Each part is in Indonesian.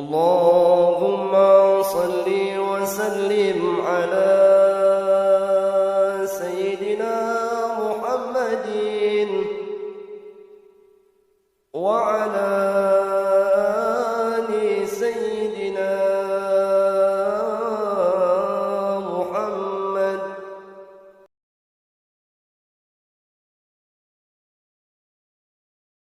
اللهم صل وسلم على سيدنا محمد وعلى آل سيدنا محمد.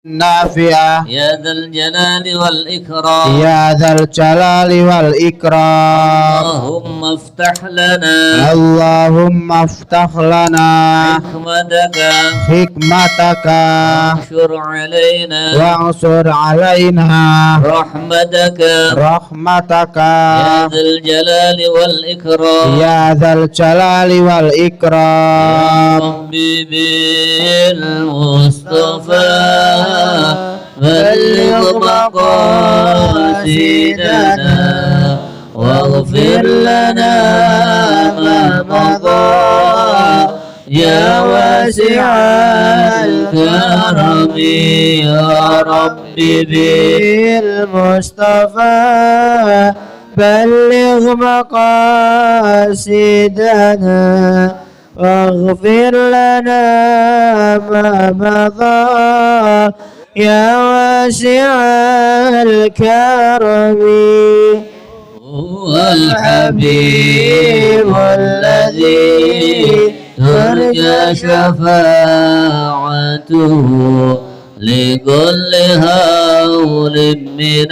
نافعة يا ذا الجلال والإكرام يا ذا الجلال والإكرام اللهم افتح لنا اللهم افتح لنا حكمتك وانشر علينا رحمتك يا ذا الجلال والإكرام يا ذا الجلال والإكرام ربي بالمصطفى بلغ مقاصدنا واغفر لنا ما مضى يا واسع الكرم يا ربي بالمصطفى بلغ مقاصدنا واغفر لنا ما مضى يا واسع الكرم. هو الحبيب الذي ترجى شفاعته لكل هول من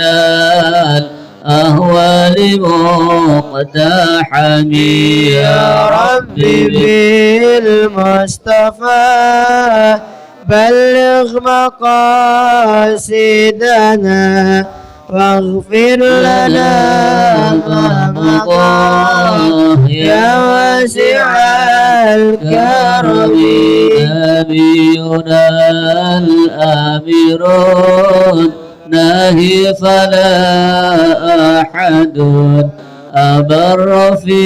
الأهوال مقتحم يا ربي بالمصطفى بلغ مقاصدنا واغفر لنا ما مضى يا واسع الكرم. نبينا الآمرون ناهي فلا أحد أبر في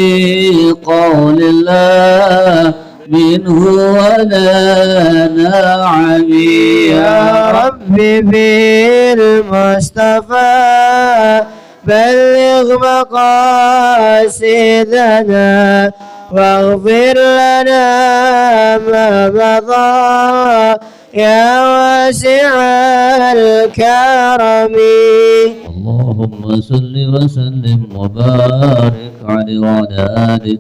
قول الله منه ولا نعم يا ربي بالمصطفى بلغ مقاصدنا واغفر لنا ما مضى يا واسع الكرم. اللهم صل وسلم وبارك عليه وعلى آله.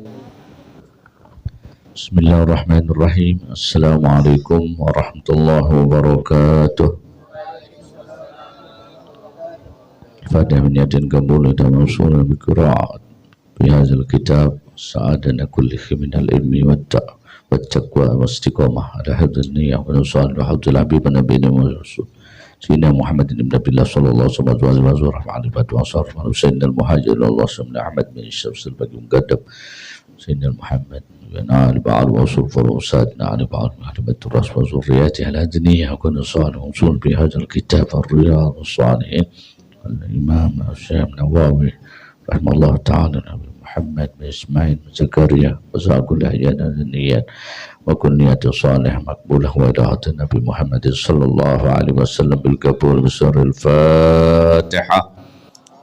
بسم الله الرحمن الرحيم. السلام عليكم ورحمة الله وبركاته. الفاتحة من يد قبول وموصول بقراءة في هذا الكتاب سعادنا كل من العلم والتقوى والاستقامة على حفظ النية ونصال وحفظ الحبيب نبينا ورسول سيدنا محمد بن عبد الله صلى الله عليه وسلم وعلى آله وصحبه سيدنا المهاجر الله سيدنا أحمد بن الشمس الباقي مقدم سيدنا محمد بن آل بعض وصول فرساتنا على بعض معلومة الرأس وذرياته الأدنية وكن صالح وصول بهذا الكتاب الرياض الصالحين الإمام الشيخ النووي رحمه الله تعالى محمد بن إسماعيل بن زكريا وزع كل أحيانا النيات وكل نية صالح مقبولة وإداعة النبي محمد صلى الله عليه وسلم بالقبول بسر الفاتحة.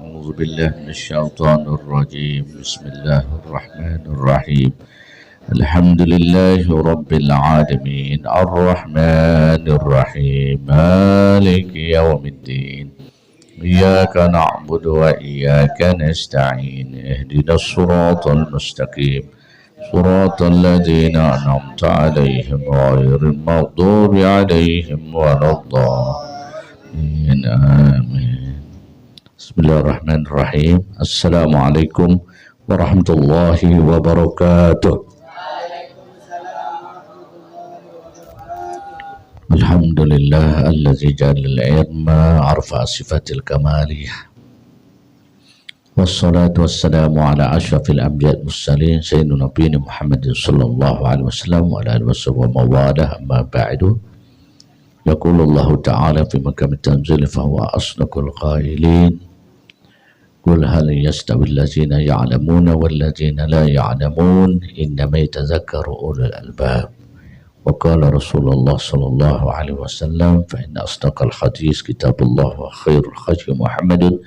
أعوذ بالله من الشيطان الرجيم. بسم الله الرحمن الرحيم. الحمد لله رب العالمين الرحمن الرحيم مالك يوم الدين إياك نعبد وإياك نستعين اهدنا الصراط المستقيم صراط الذين أنعمت عليهم غير المغضوب عليهم ولا الضالين آمين. بسم الله الرحمن الرحيم. السلام عليكم ورحمة الله وبركاته. الحمد لله الذي جعل العلم عرف صفة الكمالية والصلاة والسلام على أشرف الأنبياء المرسلين سيدنا نبينا محمد صلى الله عليه وسلم وعلى آله وصحبه ومن والاه. أما بعد يقول الله تعالى في محكم التنزيل فهو أصدق القائلين قل هل يستوي الذين يعلمون والذين لا يعلمون إنما يتذكر أولو الألباب. وقال رسول الله صلى الله عليه وسلم فإن أصدق الحديث كتاب الله وخير الهدي محمد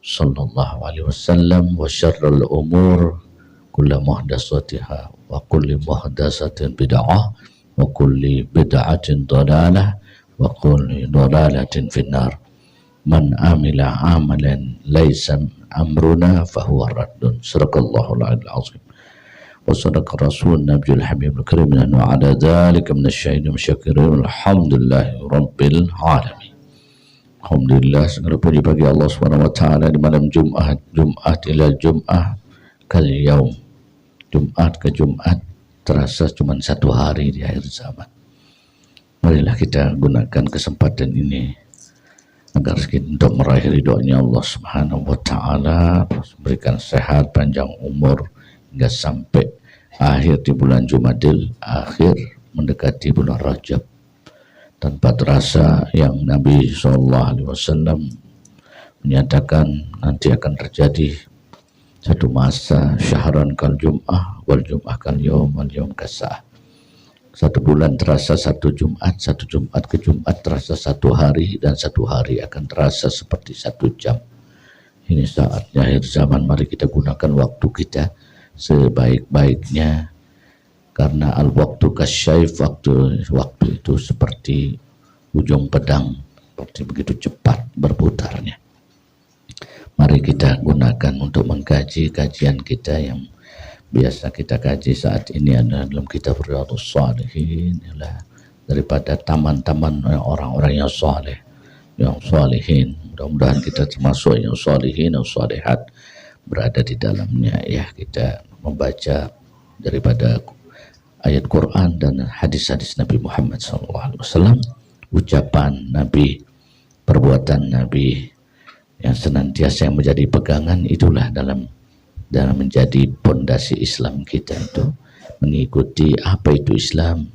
sallallahu alaihi wasallam, wa syarrul umur kullu muhdatsatiha wa kullu muhdatsatin bid'ah wa kullu bid'atin dhalalah wa kullu dhalalatin finnar. Man amila amalan laisa amruna fahuwa raddun. Sadaqallahul azim. وصدق رسول النبي الحبيب الكريم وعلى ذلك من الشهيدين والشاكرين الحمد لله رب العالمين. Alhamdulillah, segala puji bagi Allah Subhanahu wa taala di malam Jumat ila Jum'ah kal yaum. Jumat ke Jumat terasa cuma satu hari di akhir zaman. Marilah kita gunakan kesempatan ini agar kita untuk meraih ridhonya Allah Subhanahu wa taala, memberikan sehat, panjang umur hingga sampai akhir di bulan Jumadil akhir mendekati bulan Rajab. Tanpa terasa yang Nabi SAW menyatakan nanti akan terjadi satu masa syahran kal jum'ah wal jum'ah kal yaum wal yaum kasah. Satu bulan terasa satu Jumat ke Jumat terasa satu hari, dan satu hari akan terasa seperti satu jam. Ini saatnya akhir zaman, mari kita gunakan waktu kita sebaik-baiknya, karena al-waktu kasyayf, waktu itu seperti ujung pedang, seperti begitu cepat berputarnya. Mari kita gunakan untuk mengkaji kajian kita yang biasa kita kaji saat ini adalah dalam kitab Riyadhus Shalihin, daripada taman-taman orang-orang yang saleh, yang salihin. Mudah-mudahan kita termasuk yang salihin atau salihat berada di dalamnya. Ya, kita membaca daripada ayat Quran dan hadis-hadis Nabi Muhammad SAW, ucapan Nabi, perbuatan Nabi yang senantiasa yang menjadi pegangan. Itulah dalam menjadi pondasi Islam kita, itu mengikuti apa itu Islam,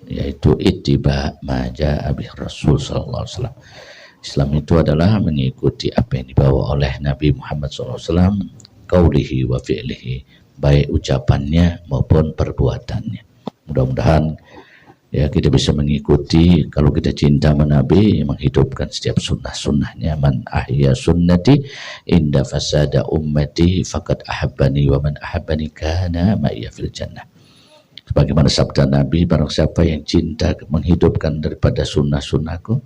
yaitu ittiba ma jaa bih Rasul SAW. Islam itu adalah mengikuti apa yang dibawa oleh Nabi Muhammad SAW, qaulihi wa fi'lihi, baik ucapannya maupun perbuatannya. Mudah-mudahan ya kita bisa mengikuti. Kalau kita cinta Nabi, menghidupkan setiap sunnah-sunnahnya. Man ahya sunnati inda fasada ummati faqad ahabbani wa man ahabbani kana ma'iya fil jannah. Sebagaimana sabda Nabi, barang siapa yang cinta menghidupkan daripada sunnah-sunnahku,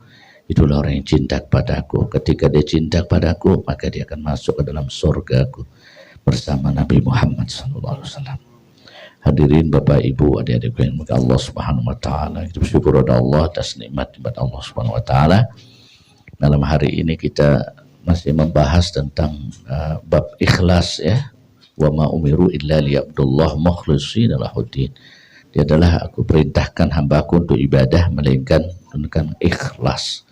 itulah orang yang cinta kepadaku. Ketika dia cinta kepadaku, maka dia akan masuk ke dalam surgaku bersama Nabi Muhammad SAW. Hadirin Bapak Ibu, adik-adik yang dimuliakan Allah Subhanahu wa taala, kita bersyukur kepada Allah atas nikmat Allah Subhanahu wa taala. Malam hari ini kita masih membahas tentang bab ikhlas, ya. Wa ma umiru illa liya'budullah mukhlishina lahuddin. Dia adalah aku perintahkan hambaku untuk ibadah melainkan dengan ikhlas.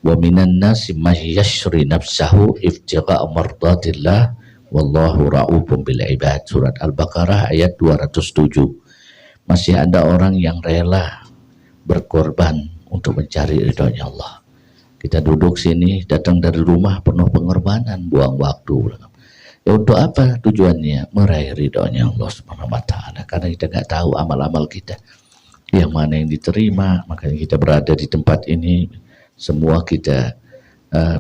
Wa minan nasi may yashri nafsahu iftigha'a mardatillah wallahu ra'ufun bil ibad. Surat Al-Baqarah ayat 207. Masih ada orang yang rela berkorban untuk mencari ridhonya Allah. Kita duduk sini, datang dari rumah penuh pengorbanan, buang waktu. Ya untuk apa tujuannya? Meraih ridhonya Allah Subhanahu wa taala. Karena kita nggak tahu amal-amal kita yang mana yang diterima, makanya kita berada di tempat ini. Semua kita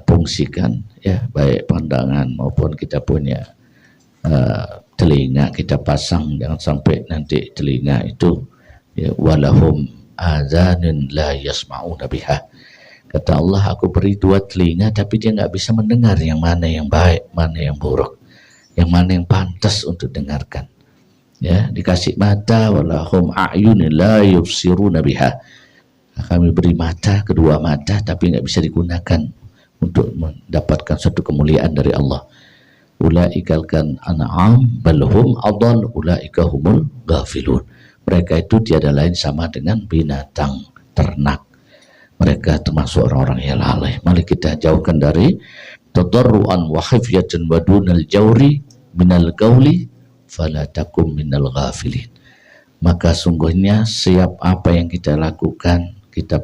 fungsikan, ya, baik pandangan maupun kita punya telinga kita pasang. Jangan sampai nanti telinga itu, ya, walahum azanun la yasma'una biha. Kata Allah, aku beri dua telinga tapi dia nggak bisa mendengar yang mana yang baik, mana yang buruk, yang mana yang pantas untuk dengarkan. Ya, dikasih mata, walahum a'yunun la yubsiruna biha. Kami beri mata, kedua mata, tapi nggak bisa digunakan untuk mendapatkan satu kemuliaan dari Allah. Ulaikal kan an'am balhum adall ulaika humul ghafilun. Mereka itu tiada lain sama dengan binatang ternak. Mereka termasuk orang-orang yang lalai. Mari kita jauhkan dari tadarruan wa khifyatan wa dunal jawri minal qawli fala takum minal ghafilin. Maka sungguhnya siap apa yang kita lakukan, kita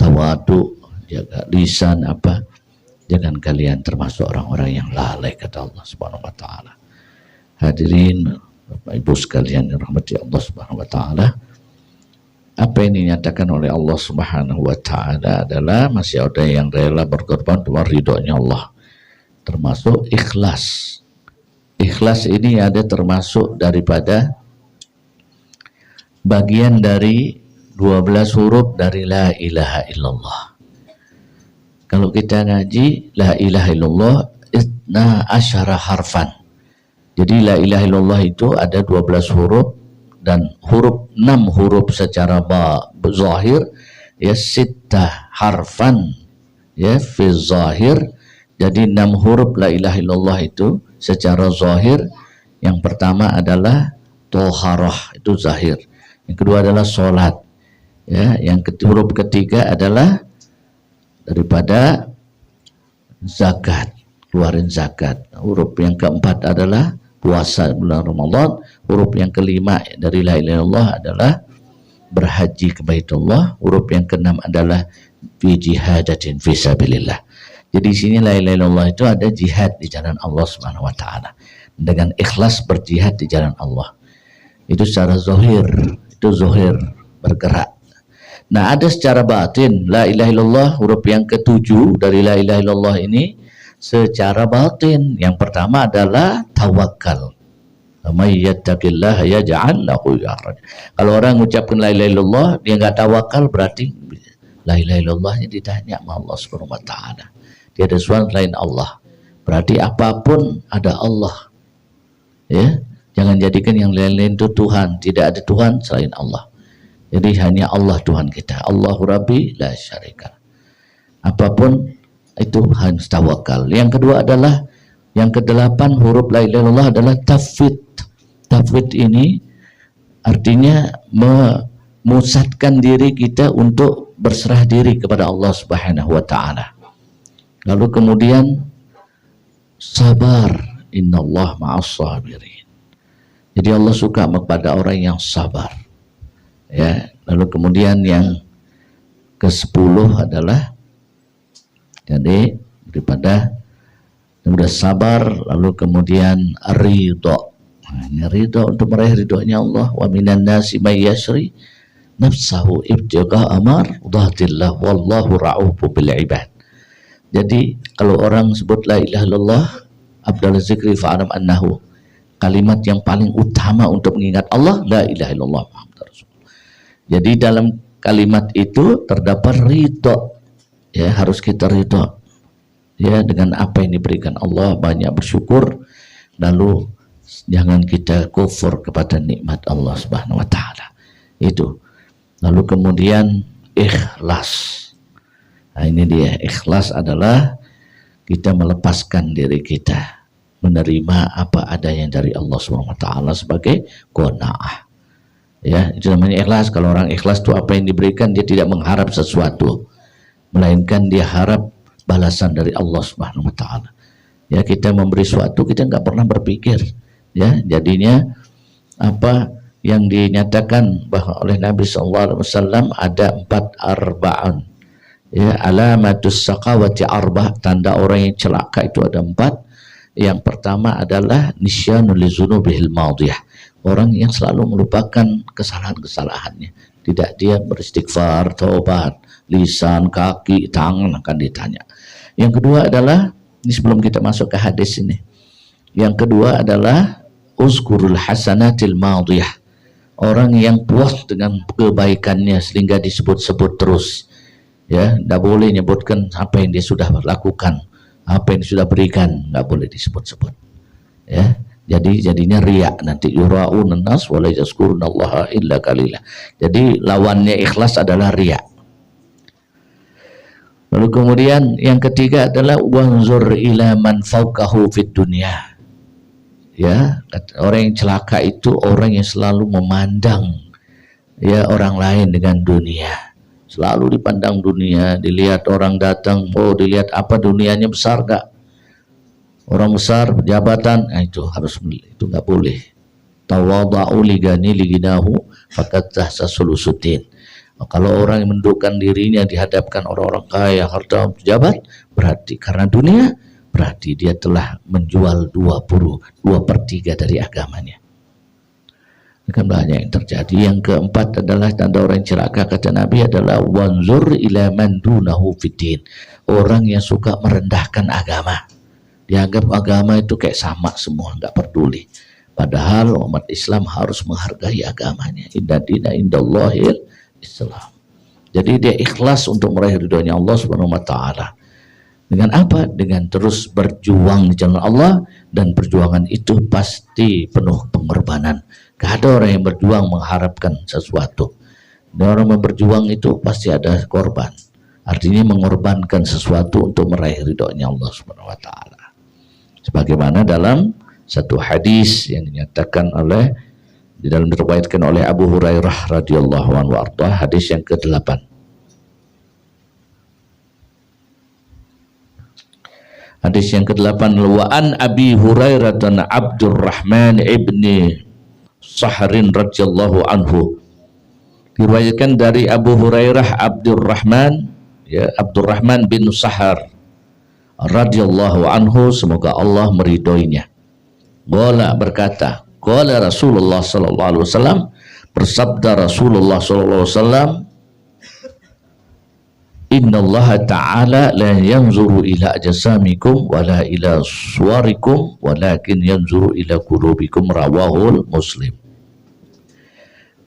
tawadu, jaga lisan apa, jangan kalian termasuk orang-orang yang lalai, kata Allah Subhanahu wa taala. Hadirin Bapak Ibu sekalian yang rahmati Allah Subhanahu wa taala, apa yang dinyatakan oleh Allah Subhanahu wa taala adalah masih ada yang rela berkorban untuk ridhonya Allah. termasuk ikhlas. Ikhlas ini ada termasuk daripada bagian dari 12 huruf dari la ilaha illallah. Kalau kita ngaji la ilaha illallah itna asyara harfan. Jadi la ilaha illallah itu ada 12 huruf, dan 6 huruf secara zahir, ya sittah harfan ya fi zahir. Jadi 6 huruf la ilaha illallah itu secara zahir. Yang pertama adalah toharah, itu zahir. Yang kedua adalah sholat, ya. Yang huruf ketiga adalah daripada zakat, keluarin zakat. Huruf yang keempat adalah puasa bulan Ramadan. Huruf yang kelima dari la ilaha illallah adalah berhaji ke Baitullah. Huruf yang keenam adalah fi jihadatin fi sabilillah. Jadi di sini la ilaha illallah itu ada jihad di jalan Allah Subhanahu wa taala. Dengan ikhlas berjihad di jalan Allah. Itu secara zahir, itu zahir bergerak. Nah, ada secara batin la ilaha illallah, huruf yang ketujuh dari la ilaha illallah ini secara batin. Yang pertama adalah tawakal. May yattaqillaha yaj'al lahu makhraja. Kalau orang mengucapkan la ilaha illallah dia enggak tawakal, berarti la ilaha illallahnya ditanya sama Allah Subhanahu wa taala. Dia ada Tuhan selain Allah. Berarti apapun ada Allah. Ya, jangan jadikan yang lain-lain itu Tuhan. Tidak ada Tuhan selain Allah. Jadi hanya Allah Tuhan kita. Allahu Rabbi la syarika. Apapun itu harus tawakal. Yang kedua adalah yang ke-8 huruf la ilaha illallah adalah tafwid. Tafwid ini artinya memusatkan diri kita untuk berserah diri kepada Allah Subhanahu wa taala. Lalu kemudian sabar, innallah ma'as sabirin. Jadi Allah suka kepada orang yang sabar. Ya, lalu kemudian yang ke-10 adalah jadi daripada yang udah sabar, lalu kemudian ridho. Nah, ini ridho untuk meraih ridhonya Allah. Wa minan nasi may yashri nafsahu ibtigha amar dhatillah wallahu ra'ufu bil ibad. Jadi kalau orang sebut la ilaha illallah afdal zikri fa'alam annahu, kalimat yang paling utama untuk mengingat Allah la ilaha illallah Muhammadur Rasulullah. Jadi dalam kalimat itu terdapat ridho. Ya, harus kita ridho ya dengan apa yang diberikan Allah, banyak bersyukur, lalu jangan kita kufur kepada nikmat Allah Subhanahu wa taala. Itu. Lalu kemudian ikhlas. Nah, ini dia, ikhlas adalah kita melepaskan diri kita, menerima apa adanya dari Allah Subhanahu wa taala sebagai qanaah. Ya, itu namanya ikhlas. Kalau orang ikhlas itu apa yang diberikan dia tidak mengharap sesuatu, melainkan dia harap balasan dari Allah Subhanahu wa taala. Ya, kita memberi sesuatu kita nggak pernah berpikir, ya, jadinya apa yang dinyatakan bahwa oleh Nabi sallallahu alaihi wasallam ada 4 arba'an. Ya, alamatus saqawati arba', tanda orang yang celaka itu ada 4. Yang pertama adalah nisyanul lizunubihil madiyah, orang yang selalu melupakan kesalahan-kesalahannya, tidak dia beristighfar, taubat, lisan, kaki, tangan akan ditanya. Yang kedua adalah, ini sebelum kita masuk ke hadis ini, yang kedua adalah uzkurul hasanatil madiyah, orang yang puas dengan kebaikannya sehingga disebut-sebut terus. Ya, tidak boleh menyebutkan apa yang dia sudah lakukan, apa yang dia sudah berikan, nggak boleh disebut-sebut. Ya, jadinya riya, nanti yura'un nas wa la yazkurunallaha illa qalila. Jadi lawannya ikhlas adalah riya. Lalu kemudian yang ketiga adalah wanzur ila man fawqahu fid dunya. Ya, orang yang celaka itu orang yang selalu memandang ya orang lain dengan dunia. Selalu dipandang dunia, dilihat orang datang, oh dilihat apa dunianya besar gak? Orang besar, jabatan, nah itu harus, itu nggak boleh. Tawada'u ligani liginahu fakat tahsasulusuddin. Kalau orang yang mendudukkan dirinya dihadapkan orang-orang kaya, harta, pejabat, berarti karena dunia, berarti dia telah menjual 2/3 dari agamanya. Kan banyak yang terjadi. Yang keempat adalah tanda orang yang celaka, kata Nabi, adalah wanzur ila man dunahu fiddin, orang yang suka merendahkan agama. Dianggap agama itu kayak sama semua, nggak peduli. Padahal umat Islam harus menghargai agamanya. Inna dina indallahil Islam. Jadi dia ikhlas untuk meraih ridhonya Allah Subhanahu wa taala. Dengan apa? Dengan terus berjuang di jalan Allah, dan perjuangan itu pasti penuh pengorbanan. Gak ada orang yang berjuang mengharapkan sesuatu. Dan orang yang berjuang itu pasti ada korban. Artinya mengorbankan sesuatu untuk meraih ridhonya Allah Subhanahu wa taala. Sebagaimana dalam satu hadis yang dinyatakan oleh di dalam diriwayatkan oleh Abu Hurairah radhiyallahu anhu arda, hadis yang ke-8. Hadis yang ke-8, wa an Abi Hurairah dan Abdurrahman ibni Sahrin radhiyallahu anhu. Diriwayatkan dari Abu Hurairah Abdurrahman, ya, Abdurrahman bin Sahar radhiyallahu anhu, semoga Allah meridhoinya. Qala berkata, qala Rasulullah sallallahu alaihi wasallam, bersabda Rasulullah sallallahu alaihi wasallam, innallaha ta'ala la yanzuru ila ajsamikum wala ila suwarikum walakin yanzuru ila qulubikum, rawahul Muslim.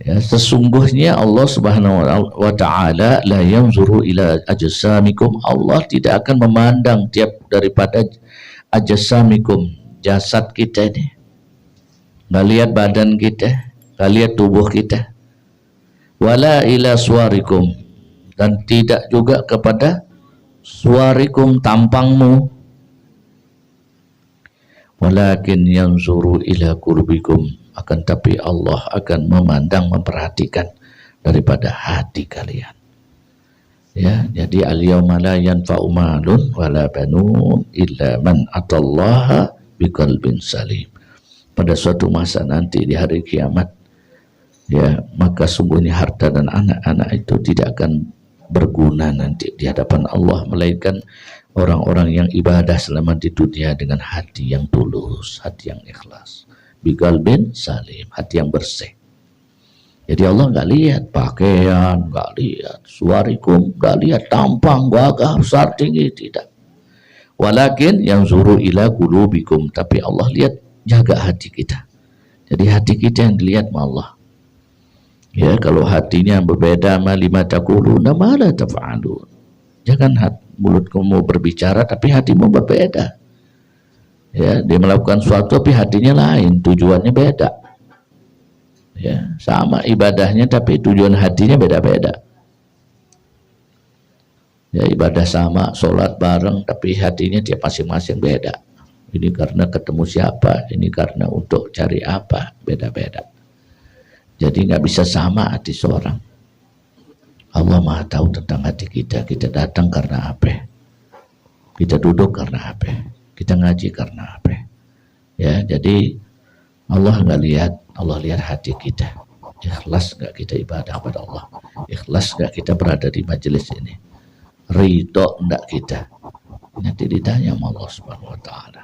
Ya, sesungguhnya Allah Subhanahu wa taala la yanzuru ila ajsamikum, Allah tidak akan memandang tiap daripada ajsamikum, jasad kita ini. Nggak lihat badan kita, nggak lihat tubuh kita. Wala ila suwarikum, dan tidak juga kepada suwarikum, tampangmu. Walakin yanzuru ila qulubikum, akan tapi Allah akan memandang, memperhatikan daripada hati kalian. Ya, jadi al-yauma la yanfa'u malun wala banun illa man atallaha biqalbin salim. Pada suatu masa nanti di hari kiamat, ya, maka sungguhnya harta dan anak-anak itu tidak akan berguna nanti di hadapan Allah, melainkan orang-orang yang ibadah selama di dunia dengan hati yang tulus, hati yang ikhlas. Biqalbin salim, hati yang bersih. Jadi Allah nggak lihat pakaian, nggak lihat suwarikum, nggak lihat tampang, gagah, besar, tinggi, tidak. Walakin yang zuru ila qulubikum, tapi Allah lihat jaga hati kita. Jadi hati kita yang dilihat sama Allah. Ya, kalau hatinya berbeda ma lima taquluna ma la taf'alun. Jangan mulut kamu berbicara tapi hatimu berbeda. Ya, dia melakukan sesuatu tapi hatinya lain, tujuannya beda. Ya, sama ibadahnya tapi tujuan hatinya beda-beda. Ya, ibadah sama, sholat bareng tapi hatinya tiap masing-masing beda. Ini karena ketemu siapa, ini karena untuk cari apa, beda-beda. Jadi nggak bisa sama hati seorang. Allah Maha tahu tentang hati kita. Kita datang karena apa? Kita duduk karena apa? Kita ngaji karena apa? Ya, jadi Allah nggak lihat, Allah lihat hati kita. Ikhlas nggak kita ibadah kepada Allah? Ikhlas nggak kita berada di majelis ini? Ridho nggak kita? Nanti ditanya sama Allah Subhanahu wa taala.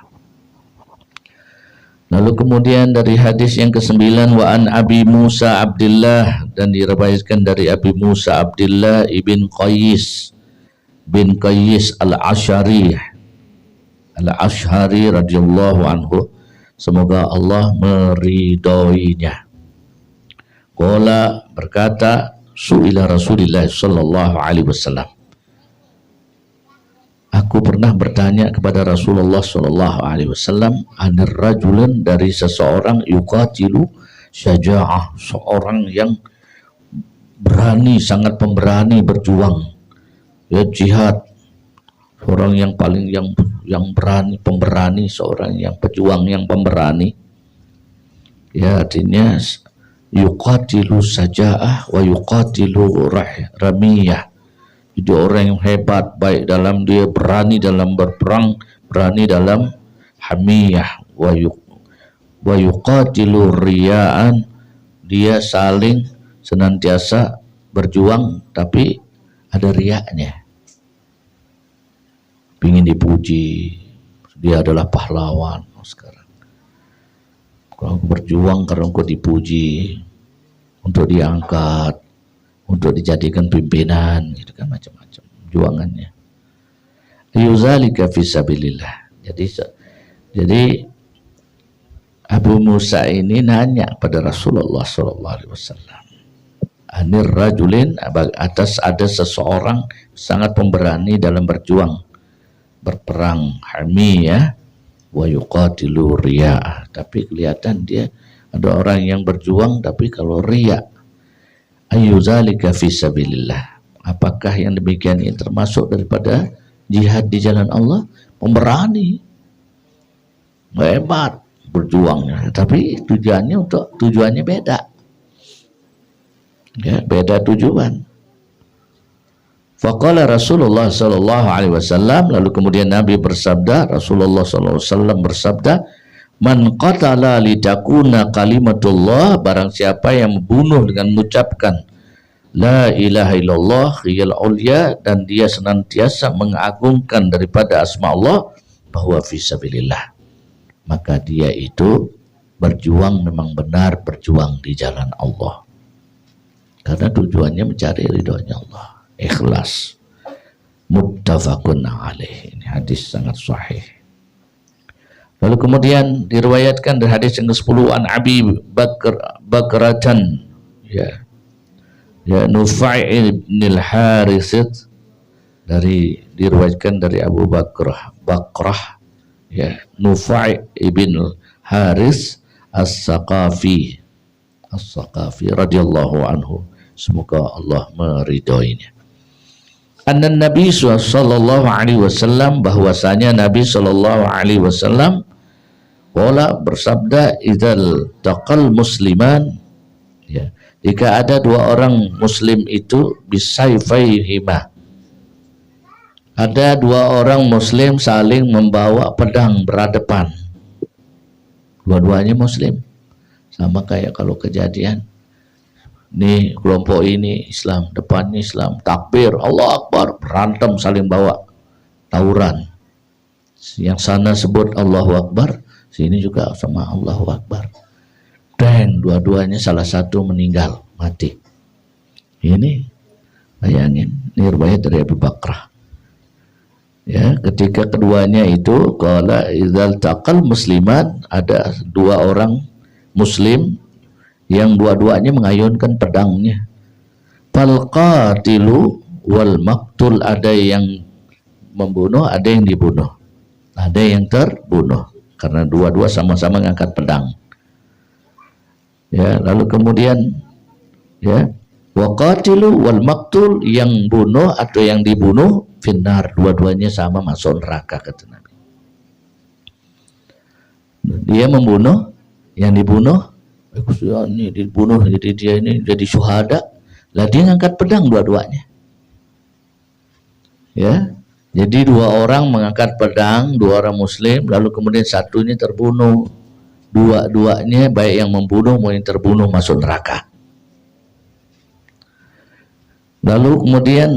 Lalu kemudian dari hadis yang ke-9, wa an Abi Musa Abdullah, dan diriwayatkan dari Abi Musa Abdullah ibn Qais bin Qais al-Ash'ari radhiyallahu anhu, semoga Allah meridhoinya. Qala berkata, su'ila Rasulullah sallallahu alaihi wasallam, aku pernah bertanya kepada Rasulullah sallallahu alaihi wasallam, anir rajulun, dari seseorang, yuqatilu syaja'ah, seorang yang berani, sangat pemberani, berjuang, ya, jihad, seorang yang paling yang berani, pemberani, seorang yang pejuang, yang pemberani. Ya, artinya yuqatilu syaja'ah wa yuqatilu ramiyah. Jadi orang yang hebat, baik dalam dia berani dalam berperang, berani dalam hamiyah, wa yuqatilu riya'an, dia saling senantiasa berjuang tapi ada riaknya, ingin dipuji, dia adalah pahlawan. Sekarang kalau aku berjuang karena aku dipuji, untuk diangkat, untuk dijadikan pimpinan, gitu kan, macam-macam juangannya. Yuzalika fisabilillah. Jadi Jadi Abu Musa ini nanya pada Rasulullah SAW, anir rajulin, atas ada seseorang sangat pemberani dalam berjuang, berperang hamiyah wa yuqatilu riya'ah, tapi kelihatan dia ada orang yang berjuang tapi kalau riya, ayyuzalika fi sabilillah, apakah yang demikian ini termasuk daripada jihad di jalan Allah? Pemberani, hebat berjuangnya, tapi tujuannya beda, ya, beda tujuan. Faqala Rasulullah sallallahu alaihi wasallam, lalu kemudian Nabi bersabda, Rasulullah sallallahu alaihi wasallam bersabda, man qatala litakuna kalimatullah, barang siapa yang membunuh dengan mengucapkan la ilaha illallah khiyal ulya, dan dia senantiasa mengagungkan daripada asma Allah, bahwa fisabilillah, maka dia itu berjuang, memang benar berjuang di jalan Allah karena tujuannya mencari ridhonya Allah, ikhlas. Muttafaqun alaih, ini hadis sangat sahih. Lalu kemudian diriwayatkan dari hadis yang ke-10 an Abi Bakratan, ya Nufai' ibn al-Harith, diriwayatkan dari Abu Bakrah, ya Nufai' ibn al-Harith as-Saqafi radhiyallahu anhu, semoga Allah meridhoinya. Anna Nabi sallallahu alaihi wasallam, bahwasanya Nabi sallallahu alaihi wasallam qala, bersabda, idzal taqal musliman, ya, jika ada dua orang muslim itu bisayfaihima, ada dua orang muslim saling membawa pedang berhadapan, dua-duanya muslim, sama kayak kalau kejadian nih, kelompok ini Islam, depannya Islam, takbir, Allah Akbar, berantem saling bawa tawuran, yang sana sebut Allahu Akbar, sini juga sama Allahu Akbar, dan dua-duanya salah satu meninggal, mati. Ini bayangin, ini riwayat dari Abu Bakrah, ya, ketika keduanya itu qala idzal taqal musliman, ada dua orang muslim yang dua-duanya mengayunkan pedangnya, fal qatilu wal maqtul, ada yang membunuh, ada yang dibunuh, ada yang terbunuh, karena dua-dua sama-sama mengangkat pedang, ya. Lalu kemudian, ya, wa qatilu wal maqtul, yang bunuh atau yang dibunuh finnar, dua-duanya sama masuk neraka, kata Nabi. Dia membunuh, yang dibunuh, ini dibunuh, jadi dia ini jadi syuhada, lah dia ngangkat pedang dua-duanya, ya. Jadi dua orang mengangkat pedang, dua orang muslim, lalu kemudian satunya terbunuh, dua-duanya baik yang membunuh maupun yang terbunuh masuk neraka. Lalu kemudian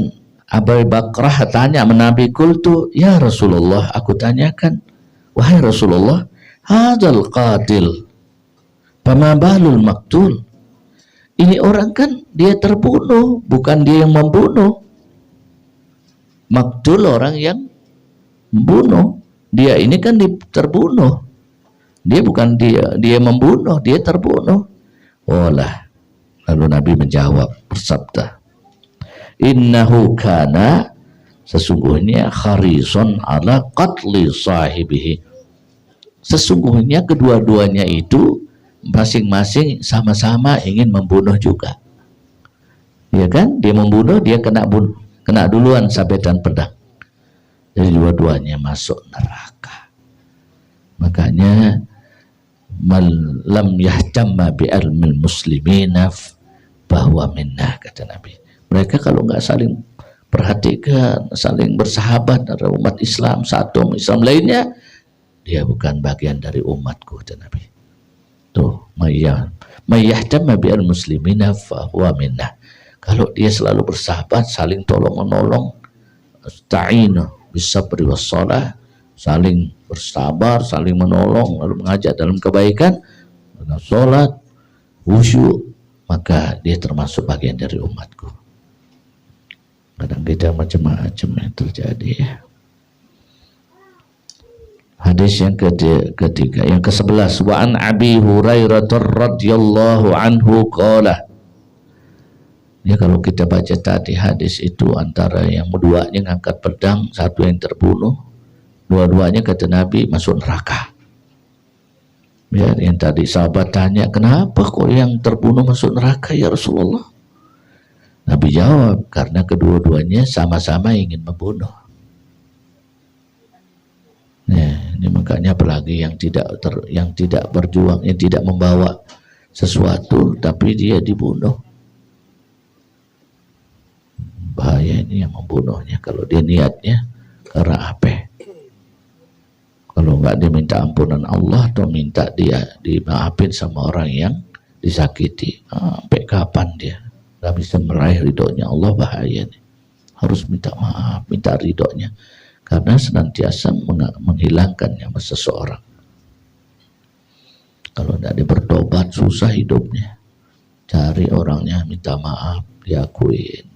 Abu Bakrah tanya Nabi, qultu ya Rasulullah, aku tanyakan, wahai Rasulullah, hadzal qatil fama balul maktul, ini orang kan dia terbunuh, bukan dia yang membunuh. Maktul orang yang membunuh, dia ini kan terbunuh, dia bukan dia membunuh, dia terbunuh. Olah, lalu Nabi menjawab, bersabda, innahu kana, sesungguhnya kharison ala qatli sahibihi, sesungguhnya kedua-duanya itu masing-masing sama-sama ingin membunuh juga, ya kan? Dia membunuh, dia kena duluan sabetan pedang, jadi dua-duanya masuk neraka. Makanya lam yahtamma bi almil muslimina bahwa minnah, kata Nabi. Mereka kalau nggak saling perhatikan, saling bersahabat antara umat Islam satu Islam lainnya, dia bukan bagian dari umatku, kata Nabi. Tuh, mayyahtamma bi al muslimina fa huwa minnah. Kalau dia selalu bersahabat, saling tolong-menolong, ta'inu bisabri wassalah, saling bersabar, saling menolong, lalu mengajak dalam kebaikan, dengan sholat, khusyuk, maka dia termasuk bagian dari umatku. Kadang kita macam-macam yang terjadi, ya. Hadis yang ketiga, yang ke-11, wa an Abi Hurairah radhiyallahu anhu qala. Ya, kalau kita baca tadi hadis itu antara yang duanya ngangkat pedang, satu yang terbunuh, dua-duanya kata Nabi masuk neraka. Ya, yang tadi sahabat tanya, kenapa kok yang terbunuh masuk neraka ya Rasulullah? Nabi jawab, karena kedua-duanya sama-sama ingin membunuh. Nah, ini makanya apalagi yang tidak berjuang, yang tidak membawa sesuatu tapi dia dibunuh. Bahaya ini yang membunuhnya kalau dia niatnya karena apa? Kalau enggak dia minta ampunan Allah atau minta dia dimaafin sama orang yang disakiti. Sampai kapan dia enggak bisa meraih ridhonya Allah? Bahaya nih. Harus minta maaf, minta ridhonya. Karena senantiasa menghilangkan nyawa seseorang. Kalau tidak bertobat susah hidupnya. Cari orangnya, minta maaf, diakuin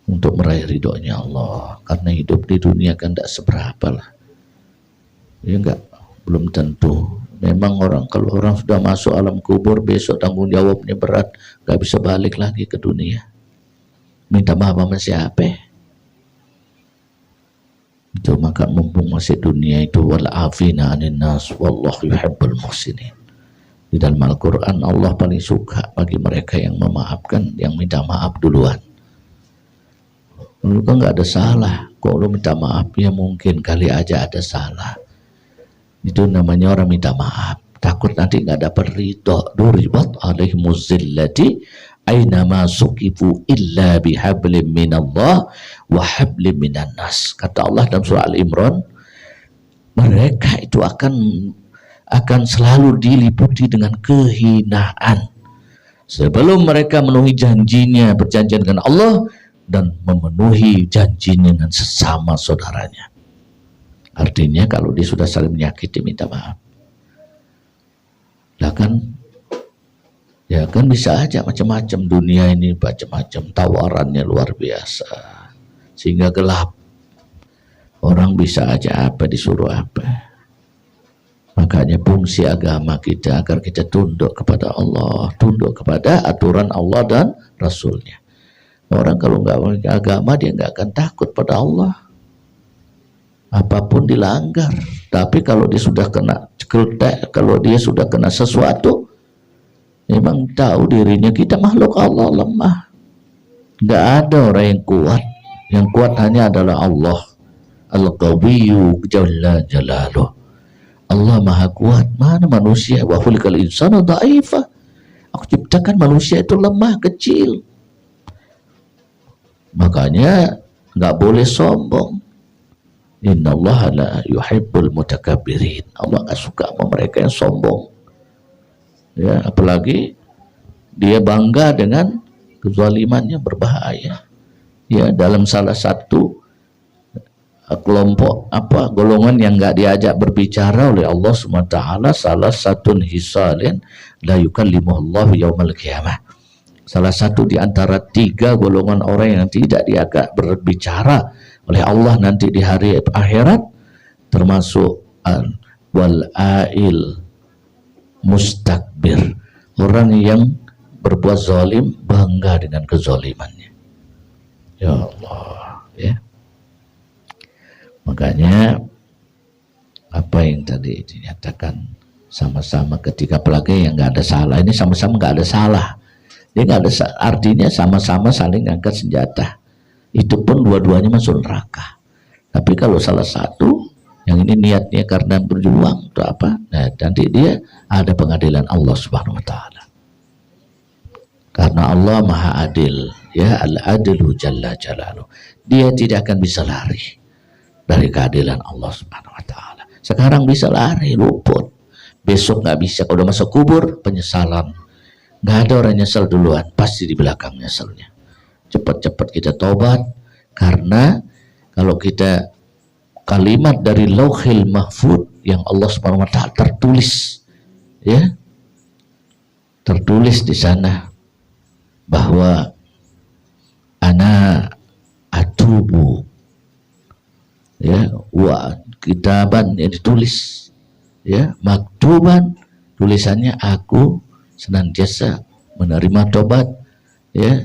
untuk meraih ridhonya Allah. Karena hidup di dunia kan tidak seberapa lah. Ya enggak, belum tentu. Memang kalau orang sudah masuk alam kubur, besok tanggung jawabnya berat, nggak bisa balik lagi ke dunia. Minta maaf sama siapa? Itu maka mumpung masih dunia itu, wal afina 'anil nas wallahu yuhibbul muhsinin. Di dalam Al-Qur'an Allah paling suka bagi mereka yang memaafkan, yang minta maaf duluan. Lu kan nggak ada salah, kok lu minta maaf? Ya mungkin kali aja ada salah. Itu namanya orang minta maaf, takut nanti nggak dapat ridho. Duribat alaihimuz zillati ainama suqifu illa bihablim minallah wa hablim minan nas. Kata Allah dalam surah Al-Imran, mereka itu akan selalu diliputi dengan kehinaan sebelum mereka memenuhi janjinya, berjanjian dengan Allah dan memenuhi janjinya dengan sesama saudaranya. Artinya kalau dia sudah saling menyakiti, minta maaf. Lah kan, ya kan bisa aja macam-macam dunia ini, macam-macam tawarannya luar biasa sehingga gelap. Orang bisa aja apa disuruh apa. Makanya fungsi agama kita agar kita tunduk kepada Allah, tunduk kepada aturan Allah dan Rasulnya. Orang kalau nggak agama dia nggak akan takut pada Allah. Apapun dilanggar. Tapi kalau dia sudah kena cekeltek, kalau dia sudah kena sesuatu, memang tahu dirinya kita makhluk Allah lemah. Nggak ada orang yang kuat. Yang kuat hanya adalah Allah. Al-Qawiyyu Jalla Jalaluh. Allah maha kuat. Mana manusia? Wa khuliqal insana dha'ifa. Aku ciptakan manusia itu lemah, kecil. Makanya nggak boleh sombong. Innallaha la yuhibbul mutakabbirin. Allah nggak suka sama mereka yang sombong. Ya, apalagi dia bangga dengan kezalimannya, berbahaya. Ya, dalam salah satu kelompok golongan yang nggak diajak berbicara oleh Allah SWT, salah satu hisalin la yukallimuhullahu yaumal qiyamah. Salah satu di antara 3 golongan orang yang tidak diajak berbicara oleh Allah nanti di hari akhirat, termasuk wal-ail mustakbir, orang yang berbuat zalim bangga dengan kezalimannya. Ya Allah, ya. Makanya apa yang tadi dinyatakan sama-sama ketika apalagi yang nggak ada salah, ini sama-sama nggak ada salah. Dia nggak ada, artinya sama-sama saling angkat senjata. Itu pun dua-duanya masuk neraka. Tapi kalau salah satu yang ini niatnya karena berjuang atau apa, nah nanti dia ada pengadilan Allah Subhanahu wa taala. Karena Allah Maha Adil, ya, Al-Adlu Jalla Jalaluh. Dia tidak akan bisa lari dari keadilan Allah Subhanahu wa taala. Sekarang bisa lari, luput. Besok nggak bisa. Kalau udah masuk kubur, penyesalan. Nggak ada orang nyesal duluan, pasti di belakang nyesalnya. Cepat-cepat kita tobat, karena kalau kita kalimat dari Lauhil Mahfud yang Allah Subhanahu wa taala tertulis, ya, tertulis di sana bahwa ana atubu, ya, wa kitaban yang ditulis, ya, maktuban tulisannya aku senantiasa menerima tobat, ya,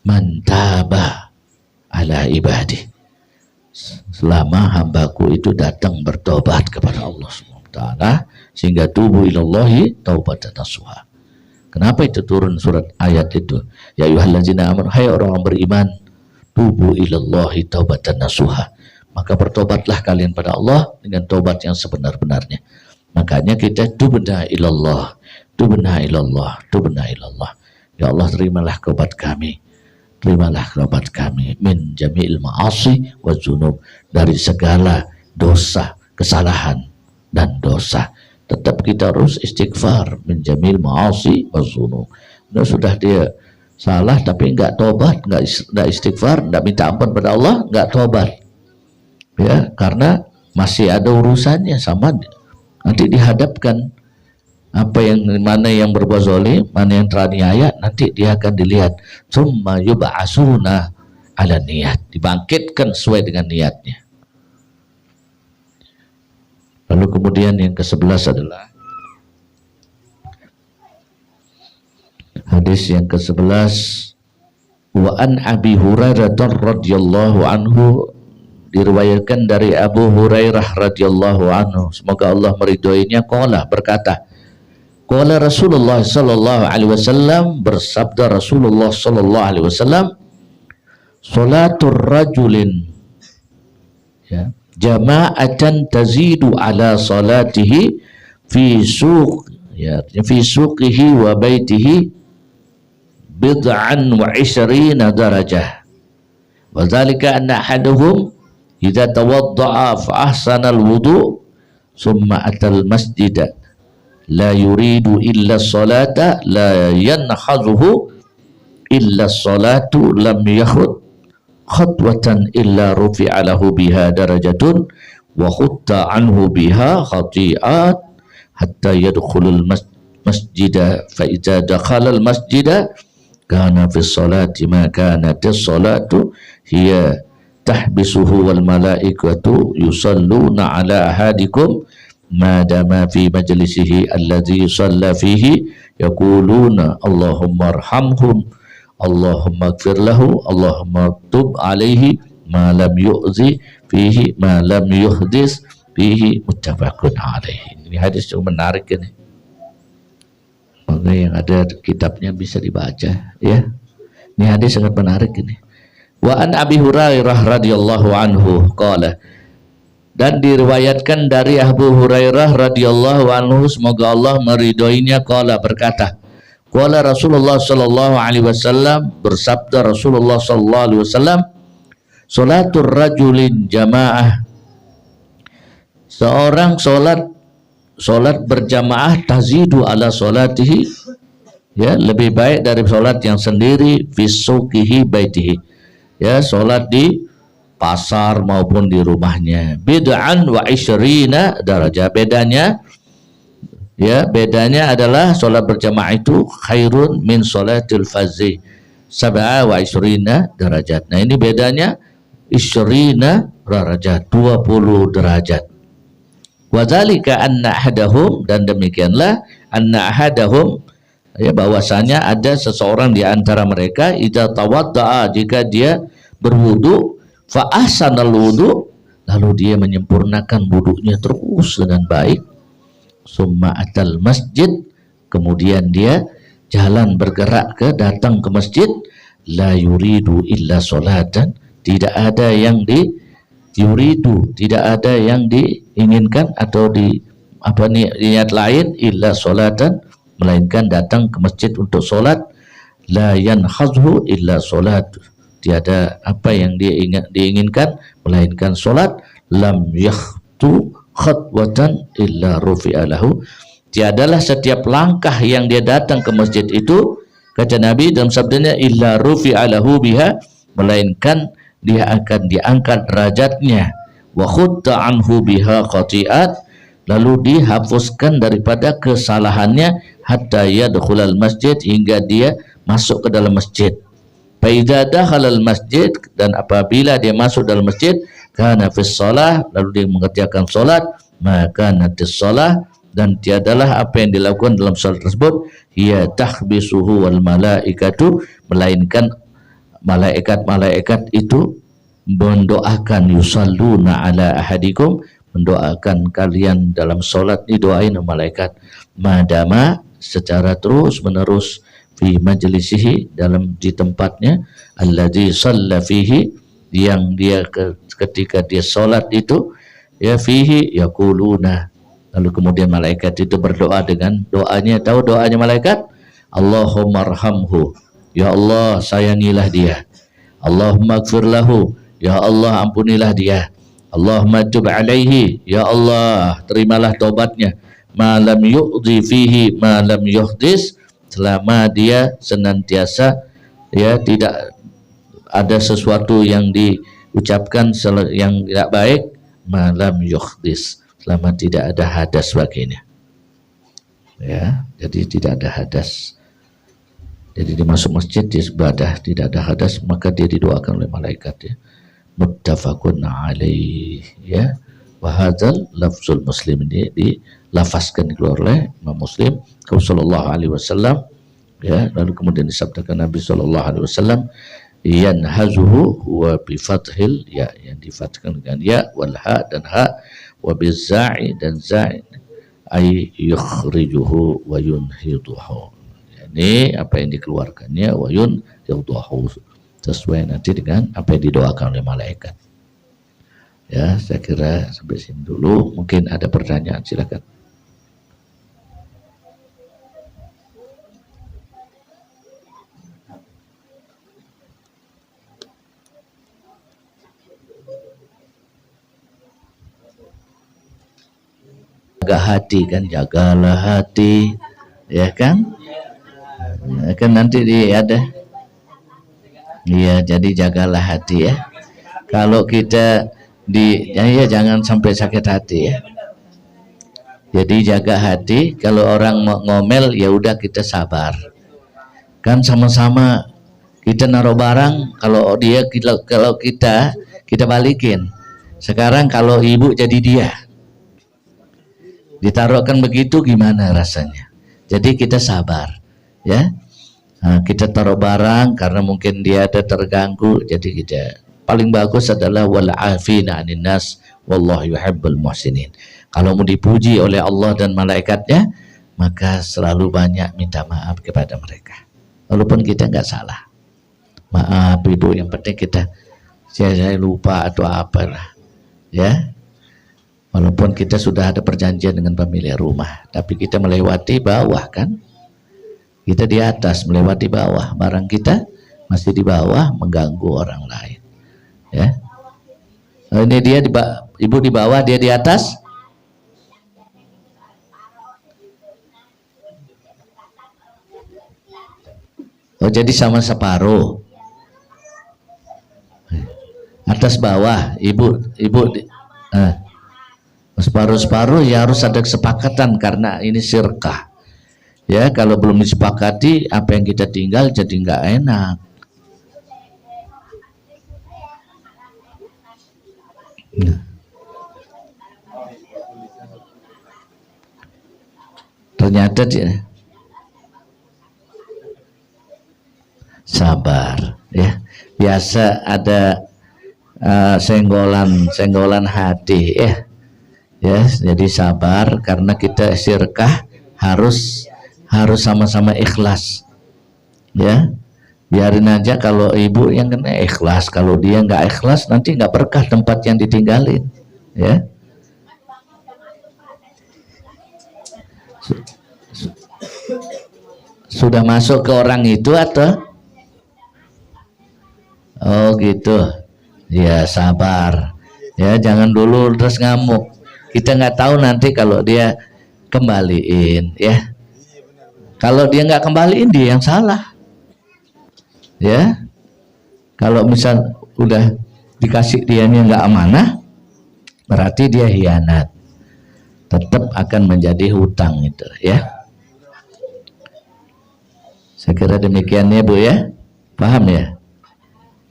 mantaba ala ibadi, selama hambaku itu datang bertobat kepada Allah SWT, sehingga tubu ilallahi taubatan nasuha. Kenapa itu turun surat ayat itu? Ya ayyuhallazina amanu, hai orang beriman, tubu ilallahi taubatan nasuha, maka bertobatlah kalian pada Allah dengan tobat yang sebenar-benarnya. Makanya kita tubna ilallah, tubna ilallah, tubna ilallah. Ya Allah, terimalah taubat kami, terimalah taubat kami min jami'il ma'asi wa dzunub, dari segala dosa, kesalahan dan dosa. Tetap kita harus istighfar min jamil ma'asi wa dzunub. Nah, sudah dia salah tapi enggak tobat, enggak istighfar, enggak minta ampun pada Allah, enggak tobat, ya, karena masih ada urusannya sama, nanti dihadapkan apa yang, mana yang berbuat zalim, mana yang teraniaya, nanti dia akan dilihat summa yub'asuna ala niat, dibangkitkan sesuai dengan niatnya. Lalu kemudian yang ke-11 adalah hadis yang ke-11, wa an Abi Hurairah radhiyallahu anhu, diriwayatkan dari Abu Hurairah radhiyallahu anhu, semoga Allah meridhoinya, qala, berkata, qala Rasulullah sallallahu alaihi wasallam, bersabda Rasulullah sallallahu alaihi wasallam, salatul rajulin, ya, jama'atan tazidu ala salatihi fi suq, ya, fi suqihi wa baitihi bid'an wa 20 darajah, wa dzalika anna ahaduhum idza tawadda'a fa ahsana al-wudu' thumma atal masjida la yuridu illa salata la yanhazuhu illa salatu lam yakhud khatwatan illa rufi'a lahu biha darajatun wa khutta anhu biha khati'at hatta yadkhulul masjida fa idza dakhala al masjida kana fi salati ma kanat as-salatu hiya tahbisuhu wal malaikatu yusalluna ala ahadikum ma dama fi majlisihi alladhi yusalla fihi yaquluna Allahumma arhamhum Allahumma ighfir lahu Allahumma tub alaihi ma lam yu'zi fihi ma lam yuhdis fihi, muttafaqun alaihi. Ini hadis cukup menarik ini. Maka yang ada kitabnya bisa dibaca, ya. Ini hadis sangat menarik ini. Wa an Abi Hurairah radhiyallahu anhu qala, dan diriwayatkan dari Abu Hurairah radhiyallahu anhu, semoga Allah meridhoinya, qala, berkata, qala Rasulullah sallallahu alaihi wasallam, bersabda Rasulullah sallallahu alaihi wasallam, salatul rajulin jamaah, seorang salat berjamaah tazidu ala salatihi, ya, lebih baik dari salat yang sendiri, fi suqihi baitihi, ya, salat di pasar maupun di rumahnya, bid'an wa 20 darajah, bedanya, ya, bedanya adalah sholat berjamaah itu khairun min sholatil fazzi 27 derajat. Nah, ini bedanya 20 derajat, 20 derajat. Wa dzalika anna ahadahum, dan demikianlah anna ahadahum, ya, bahwasanya ada seseorang di antara mereka, idza tawaddaa, jika dia berwudu, fa ahsanal wudu, lalu dia menyempurnakan wudunya terus dengan baik, summa atal masjid, kemudian dia jalan bergerak datang ke masjid, la yuridu illa salatan, tidak ada yang yuridu, tidak ada yang diinginkan atau niat lain, illa salatan, melainkan datang ke masjid untuk solat, la yanhazhu illa salat, tiada apa yang dia diinginkan melainkan solat, lam yakhtu khatwatan illa rufi'a lahu, tiadalah setiap langkah yang dia datang ke masjid itu, kata Nabi dalam sabdanya, illa rufi'a lahu biha, melainkan dia akan diangkat derajatnya, wa khutta anhu biha khati'at, lalu dihapuskan daripada kesalahannya, hatta yadkhulal masjid, hingga dia masuk ke dalam masjid. Fa idza dakhala al-masjid, dan apabila dia masuk dalam masjid, kana fis shalah, lalu dia mengerjakan salat, maka natis shalah, dan tiadalah apa yang dilakukan dalam salat tersebut, hiya tahbisuhu wal malaikatu, melainkan malaikat-malaikat itu mendoakan, yusalluna ala ahadikum, mendoakan kalian dalam salat, didoain malaikat, madama, secara terus menerus, fi majlisihi, dalam di tempatnya, alladzi shalla fihi, yang dia ketika dia salat itu, ya fihi yaquluna, lalu kemudian malaikat itu berdoa dengan doanya. Tahu doanya malaikat? Allahumma arhamhu, ya Allah sayangilah dia. Allahumma ighfir lahu, ya Allah ampunilah dia. Allahumma tub alaihi, ya Allah terimalah taubatnya. Ma lam yu'dhi fihi ma lam yuhdis, selama dia senantiasa ya tidak ada sesuatu yang diucapkan yang tidak baik, ma lam yuhdis, selama tidak ada hadas baginya. Ya, jadi tidak ada hadas. Jadi dia masuk masjid, dia ibadah, tidak ada hadas, maka dia didoakan oleh malaikat, ya. Muttafaqun alaih, ya. Wa hadzal lafzul Muslim, ini dilafazkan keluar oleh Imam Muslim, sallallahu alaihi wasallam, ya. Lalu kemudian disabdakan Nabi sallallahu alaihi wasallam, yanhazuhu wa bi fathil ya, yang difathkan dengan ya, wal ha dan ha, wa bi za'i dan za'i, ay yukhrijuhu wa yunhiduhu. Ini apa yang dikeluarkannya, wa yunhiduhu, sesuai nanti dengan apa yang didoakan oleh malaikat. Ya, saya kira sampai sini dulu. Mungkin ada pertanyaan, silakan. Jaga hati kan, jagalah hati, ya kan? Kan nanti ada. Iya, jadi jagalah hati, ya. Kalau kita ya jangan sampai sakit hati, ya. Jadi jaga hati. Kalau orang mau ngomel, ya udah kita sabar. Kan sama-sama kita naruh barang, kalau kita balikin. Sekarang kalau ibu jadi dia, ditaruhkan begitu, gimana rasanya? Jadi kita sabar, ya. Nah, kita taruh barang karena mungkin dia ada terganggu, jadi kita paling bagus adalah wal afina 'anin nas wallahu yuhibbul muhsinin. Kalau mau dipuji oleh Allah dan malaikatnya, maka selalu banyak minta maaf kepada mereka, walaupun kita nggak salah. Maaf ibu, yang penting saya lupa atau apalah, ya. Walaupun kita sudah ada perjanjian dengan pemilik rumah, tapi kita melewati bawah, kan? Kita di atas, melewati bawah, barang kita masih di bawah, mengganggu orang lain, ya. Ini dia ibu di bawah, dia di atas. Oh, jadi sama separuh, atas bawah, ibu separuh-separuh, ya harus ada kesepakatan karena ini syirkah. Ya, kalau belum disepakati, apa yang kita tinggal jadi nggak enak. Nah. Ternyata dia sabar, ya. Biasa ada senggolan hati, ya. Ya, jadi sabar karena kita syirkah, harus sama-sama ikhlas, ya. Biarin aja kalau ibu yang kena ikhlas, kalau dia nggak ikhlas nanti nggak berkah tempat yang ditinggalin, ya. Sudah masuk ke orang itu atau? Oh gitu, ya sabar, ya, jangan dulu terus ngamuk. Kita nggak tahu nanti kalau dia kembaliin, ya. Kalau dia nggak kembaliin, dia yang salah, ya. Kalau misal udah dikasih dianya nggak amanah, berarti dia hianat, tetap akan menjadi hutang itu, ya. Saya kira demikian, ya Bu, ya. Paham, ya?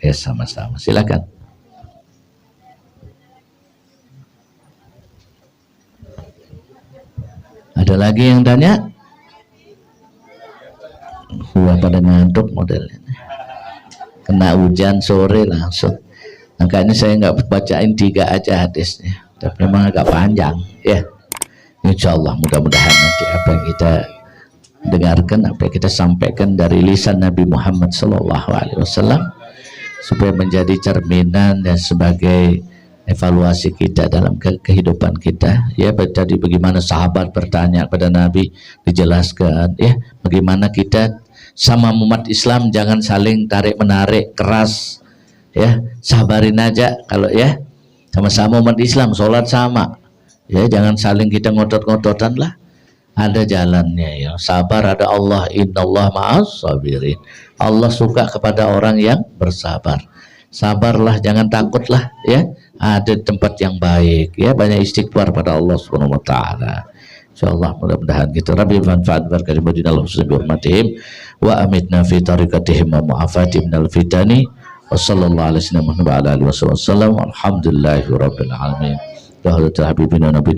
Ya sama-sama. Silakan. Ada lagi yang tanya? Pada ngantuk modelnya. Kena hujan sore langsung. Makanya saya nggak bacain 3 aja hadisnya. Tapi memang agak panjang. Ya. Insya Allah mudah-mudahan nanti apa yang kita dengarkan, apa yang kita sampaikan dari lisan Nabi Muhammad SAW supaya menjadi cerminan dan sebagai evaluasi kita dalam kehidupan kita. Ya, tadi bagaimana sahabat bertanya kepada Nabi, dijelaskan ya bagaimana kita sama umat Islam jangan saling tarik menarik keras, ya sabarin aja. Kalau ya sama-sama umat Islam sholat sama, ya jangan saling kita ngotot-ngototan lah, ada jalannya ya. Sabar ada Allah, innallah ma'as sabirin. Allah suka kepada orang yang bersabar. Sabarlah, jangan takutlah ya. Ada tempat yang baik ya, banyak istighfar pada Allah Subhanahu wa taala. Insyaallah mudah-mudahan kita Rabbi manfaat berkah di Madinah bi hurmatihim wa amitna fi tariqatihim wa mu'afatihim minal fitani wa sallallahu alaihi wa sallam alhamdulillahi rabbil alamin. Ya habibina nabi